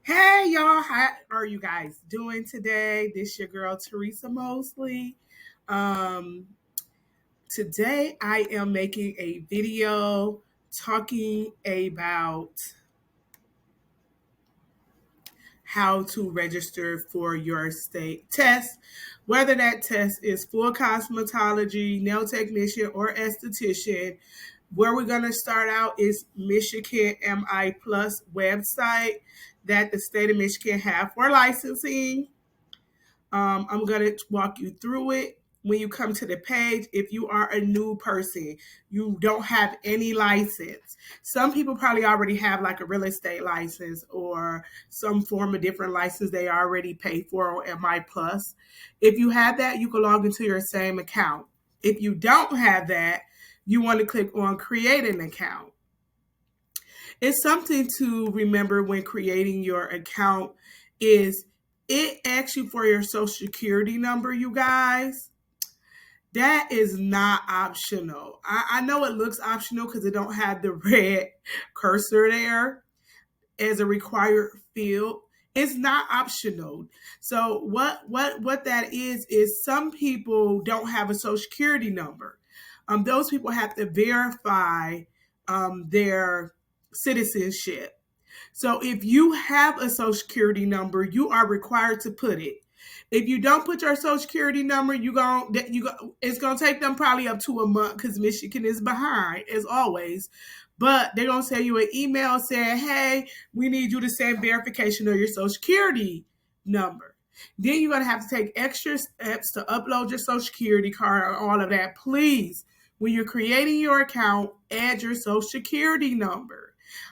Hey y'all, how are you guys doing today? This your girl Teresa Mosley. Um, Today I am making a video talking about how to register for your state test, whether that test is for cosmetology, nail technician, or esthetician. Where we're going to start out is Michigan MI Plus website that the state of Michigan have for licensing. I'm going to walk you through it. When you come to the page, if you are a new person, you don't have any license. Some people probably already have like a real estate license or some form of different license they already pay for on MI Plus. If you have that, you can log into your same account. If you don't have that, you want to click on create an account. It's something to remember when creating your account is it asks you for your social security number, you guys. That is not optional. I know it looks optional because it don't have the red cursor there as a required field. It's not optional. So what that is some people don't have a social security number. Those people have to verify their citizenship. So if you have a social security number, you are required to put it. If you don't put your social security number, it's gonna take them probably up to a month because Michigan is behind as always. But they're gonna send you an email saying, "Hey, we need you to send verification of your social security number." Then you're gonna have to take extra steps to upload your social security card and all of that. Please, when you're creating your account, add your social security number.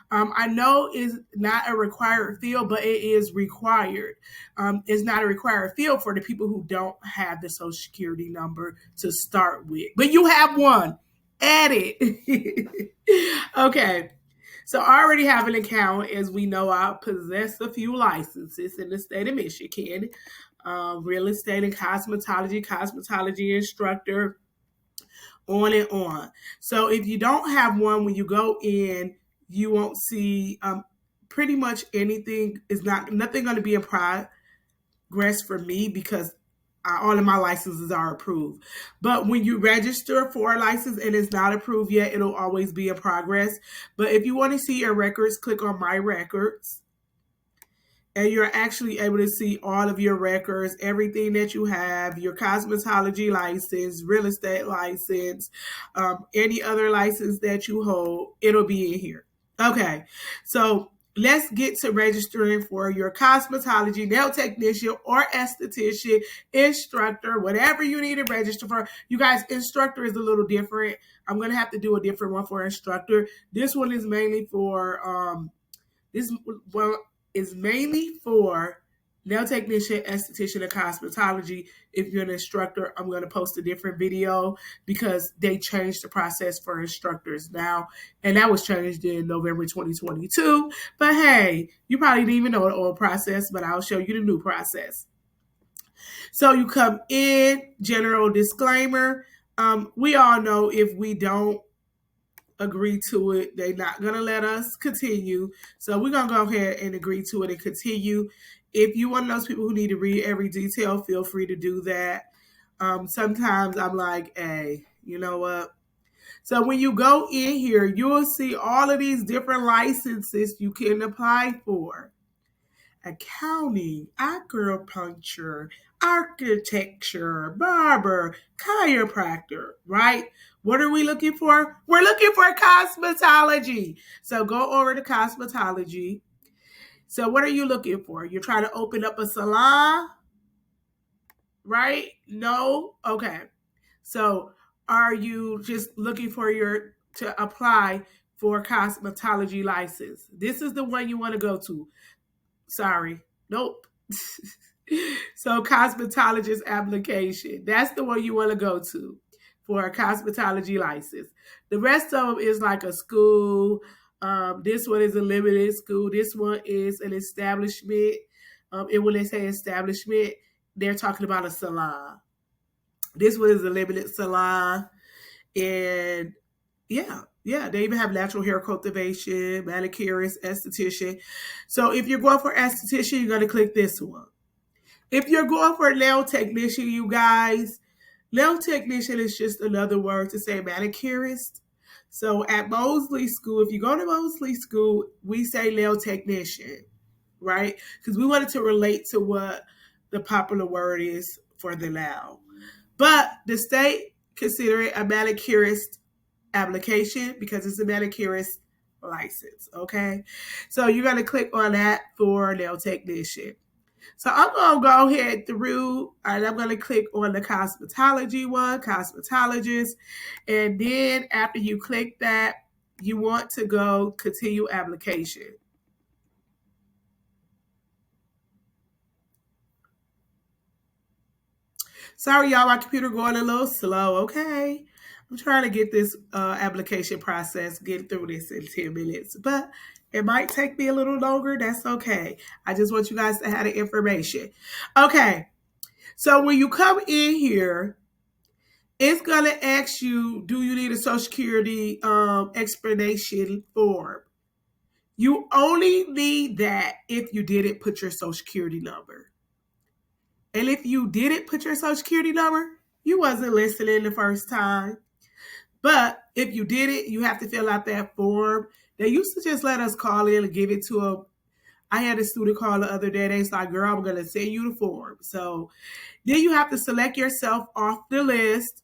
I know it's not a required field, but it is required. It's not a required field for the people who don't have the social security number to start with. But you have one. Add it. Okay. So I already have an account. As we know, I possess a few licenses in the state of Michigan. Real estate and cosmetology instructor, on and on. So if you don't have one, when you go in, you won't see pretty much anything. Nothing going to be in progress for me because all of my licenses are approved. But when you register for a license and it's not approved yet, it'll always be in progress. But if you want to see your records, click on My Records. And you're actually able to see all of your records, everything that you have, your cosmetology license, real estate license, any other license that you hold, it'll be in here. Okay, so let's get to registering for your cosmetology, nail technician, or esthetician, instructor, whatever you need to register for. You guys, instructor is a little different. I'm going to have to do a different one for instructor. This one is mainly for, is mainly for nail technician, esthetician, and cosmetology. If you're an instructor, I'm going to post a different video because they changed the process for instructors now. And that was changed in November 2022. But hey, you probably didn't even know the old process, but I'll show you the new process. So you come in, general disclaimer. We all know if we don't agree to it, they're not going to let us continue. So we're going to go ahead and agree to it and continue. If you're one of those people who need to read every detail, feel free to do that. Sometimes I'm like, hey, you know what? So when you go in here, you will see all of these different licenses you can apply for. Accounting, acupuncture, architecture, barber, chiropractor, right? What are we looking for? We're looking for cosmetology. So go over to cosmetology. So what are you looking for? You're trying to open up a salon, right? No? Okay. So are you just looking for to apply for cosmetology license? This is the one you want to go to. Sorry. Nope. So cosmetologist application. That's the one you want to go to for a cosmetology license. The rest of them is like a school. This one is a limited school. This one is an establishment. And when they say establishment, they're talking about a salon. This one is a limited salon. And yeah, Yeah, they even have natural hair cultivation, manicurist, esthetician. So if you're going for esthetician, you're going to click this one. If you're going for nail technician, you guys, nail technician is just another word to say manicurist. So at Mosley School, if you go to Mosley School, we say nail technician, right? Because we wanted to relate to what the popular word is for the nail. But the state consider it a manicurist application because it's a manicurist license, okay? So you're going to click on that for nail technician. So I'm going to go ahead through and I'm going to click on the cosmetology one, cosmetologist. And then after you click that, you want to go continue application. Sorry, y'all, my computer going a little slow. Okay. I'm trying to get this application process, get through this in 10 minutes, but it might take me a little longer. That's okay. I just want you guys to have the information. Okay. So when you come in here, it's going to ask you, do you need a Social Security explanation form? You only need that if you didn't put your Social Security number. And if you didn't put your Social Security number, you wasn't listening the first time. But if you did it, you have to fill out that form. They used to just let us call in and give it to them. I had a student call the other day. They was like, girl, I'm going to send you the form. So then you have to select yourself off the list.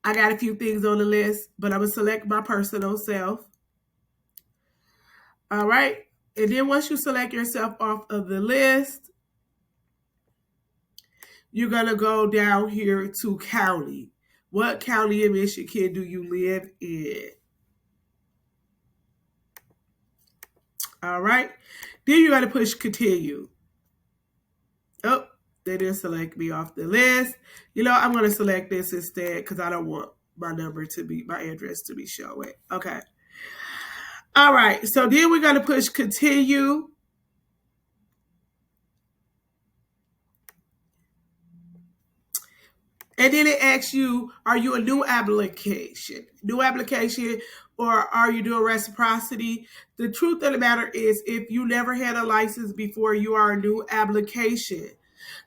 I got a few things on the list, but I'm going to select my personal self. All right. And then once you select yourself off of the list, you're going to go down here to county. What county in Michigan do you live in? All right. Then you got to push continue. Oh, they didn't select me off the list. You know, I'm going to select this instead because I don't want my address to be showing. Okay. All right. So then we're going to push continue. And then it asks you, are you a new application? New application, or are you doing reciprocity? The truth of the matter is, if you never had a license before, you are a new application.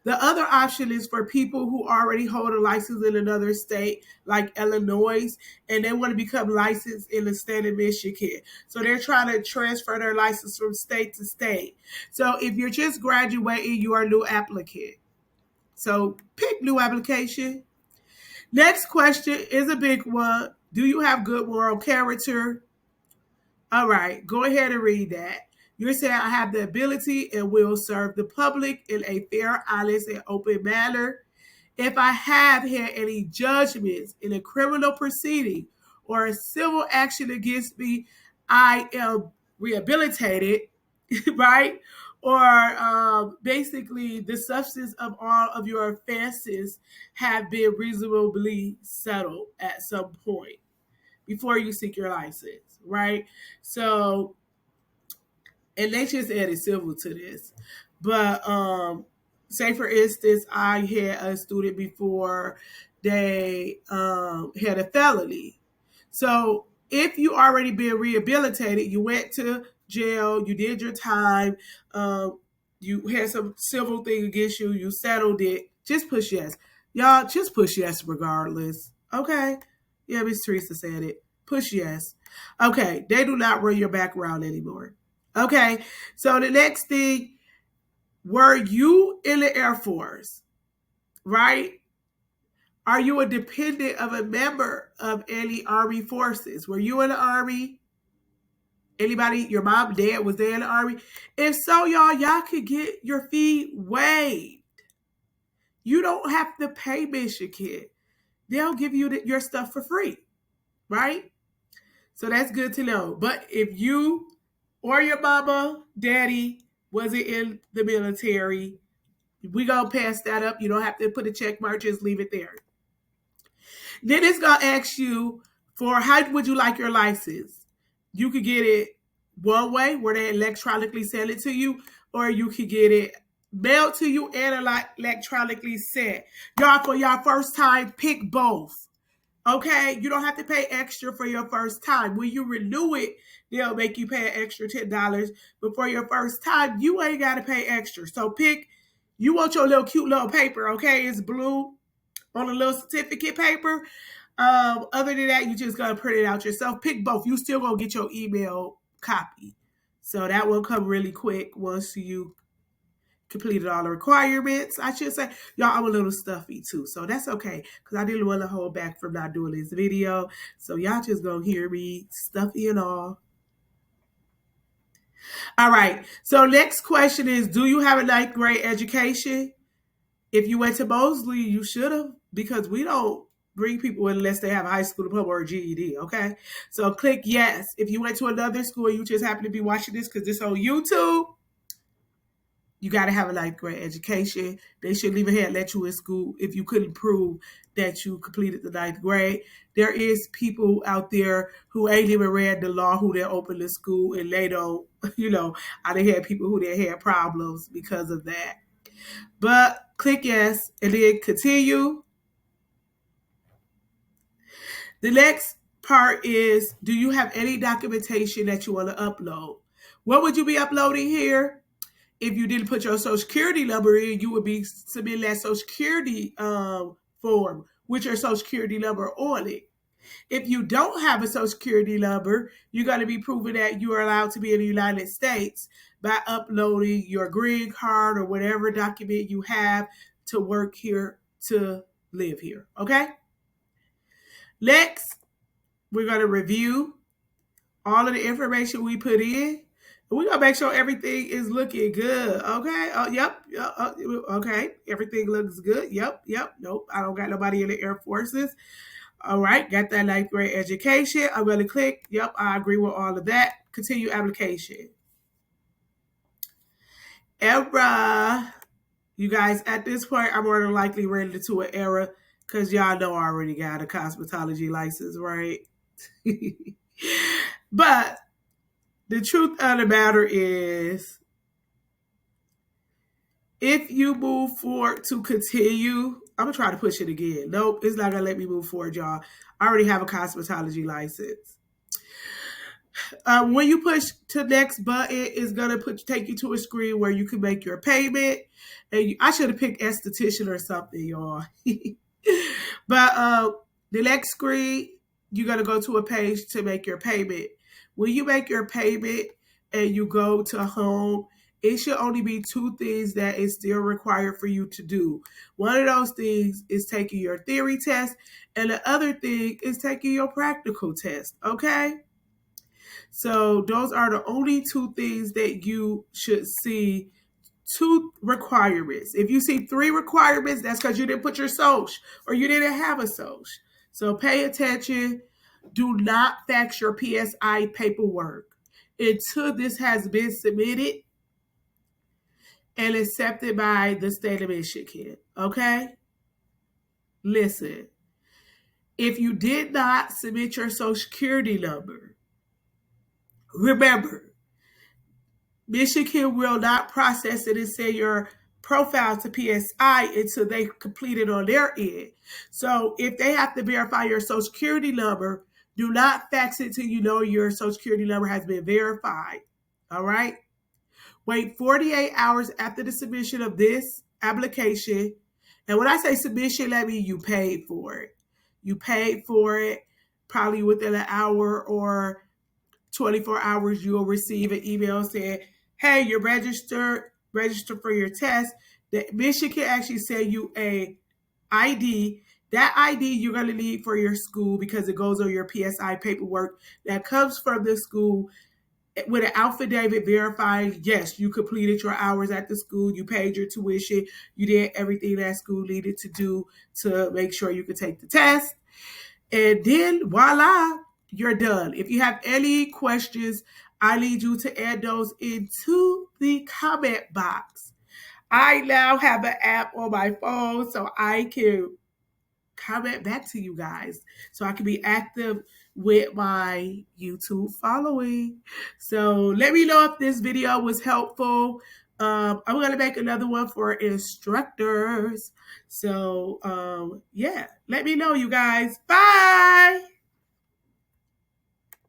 The other option is for people who already hold a license in another state, like Illinois, and they want to become licensed in the state of Michigan. So they're trying to transfer their license from state to state. So if you're just graduating, you are a new applicant. So pick new application. Next question is a big one. Do you have good moral character? All right, go ahead and read that. You're saying I have the ability and will serve the public in a fair, honest, and open manner. If I have had any judgments in a criminal proceeding or a civil action against me, I am rehabilitated, right? Or basically, the substance of all of your offenses have been reasonably settled at some point before you seek your license, right? So, and they just added civil to this. But say for instance, I had a student before they had a felony. So if you already been rehabilitated, you went to jail, you did your time, you had some civil thing against you, you settled it, just push yes. Y'all, just push yes regardless. Okay? Yeah, Miss Teresa said it. Push yes. Okay, they do not run your background anymore. Okay, so the next thing, were you in the Air Force, right? Are you a dependent of a member of any Army forces? Were you in the Army? Anybody, your mom, dad was there in the Army? If so, y'all could get your fee waived. You don't have to pay Michigan. They'll give you your stuff for free, right? So that's good to know. But if you or your mama, daddy wasn't in the military, we gonna pass that up. You don't have to put a check mark, just leave it there. Then it's gonna ask you for how would you like your license? You could get it one way where they electronically send it to you, or you could get it mailed to you and electronically sent. Y'all, for y'all first time, pick both. Okay, you don't have to pay extra for your first time. When you renew it, they'll make you pay an extra $10. But for your first time, you ain't got to pay extra. So you want your little cute little paper, okay? It's blue on a little certificate paper. Other than that, you just gotta print it out yourself. Pick both. You still gonna get your email copy. So that will come really quick once you completed all the requirements. I should say, y'all, I'm a little stuffy too, so that's okay because I didn't want to hold back from not doing this video. So y'all just gonna hear me stuffy and all. All right. So next question is, do you have a ninth grade education? If you went to Mosley, you should have, because we don't bring people in unless they have a high school diploma or a GED, okay? So click yes. If you went to another school, you just happen to be watching this because it's on YouTube, you got to have a ninth grade education. They shouldn't even have let you in school if you couldn't prove that you completed the ninth grade. There is people out there who ain't even read the law who they're open to school, and they don't, I done had people who they had problems because of that. But click yes and then continue. The next part is, do you have any documentation that you want to upload? What would you be uploading here? If you didn't put your social security number in, you would be submitting that social security form with your social security number on it. If you don't have a social security number, you're going to be proving that you are allowed to be in the United States by uploading your green card or whatever document you have to work here, to live here. Okay? Next, we're going to review all of the information we put in. We're going to make sure everything is looking good. Okay? Yep. Okay. Everything looks good. Yep. Nope. I don't got nobody in the Air Forces. All right. Got that ninth grade education. I'm going to click. Yep. I agree with all of that. Continue application. Error. You guys, at this point, I'm more than likely ready to an error because y'all know I already got a cosmetology license, right? But the truth of the matter is, if you move forward to continue, I'm going to try to push it again. Nope, it's not going to let me move forward, y'all. I already have a cosmetology license. When you push to next button, it's going to take you to a screen where you can make your payment. And I should have picked Esthetician or something, y'all. But the next screen, you're going to go to a page to make your payment. When you make your payment and you go to home, it should only be two things that is still required for you to do. One of those things is taking your theory test, and the other thing is taking your practical test, okay? So those are the only two things that you should see. Two requirements. If you see three requirements, that's because you didn't put your social or you didn't have a social. So pay attention. Do not fax your PSI paperwork until this has been submitted and accepted by the state of Michigan. Okay? Listen. If you did not submit your social security number, remember, Michigan will not process it and send your profile to PSI until they complete it on their end. So if they have to verify your social security number, do not fax it till you know your social security number has been verified. All right? Wait 48 hours after the submission of this application. And when I say submission, that means you paid for it. You paid for it probably within an hour or 24 hours, you'll receive an email saying, hey, you're registered for your test. The Michigan actually send you a ID. That ID you're going to need for your school because it goes on your PSI paperwork that comes from the school with an affidavit verifying, yes, you completed your hours at the school, you paid your tuition, you did everything that school needed to do to make sure you could take the test. And then voila, you're done. If you have any questions, I need you to add those into the comment box. I now have an app on my phone so I can comment back to you guys, so I can be active with my YouTube following. So let me know if this video was helpful. I'm going to make another one for instructors. So, yeah, let me know, you guys. Bye.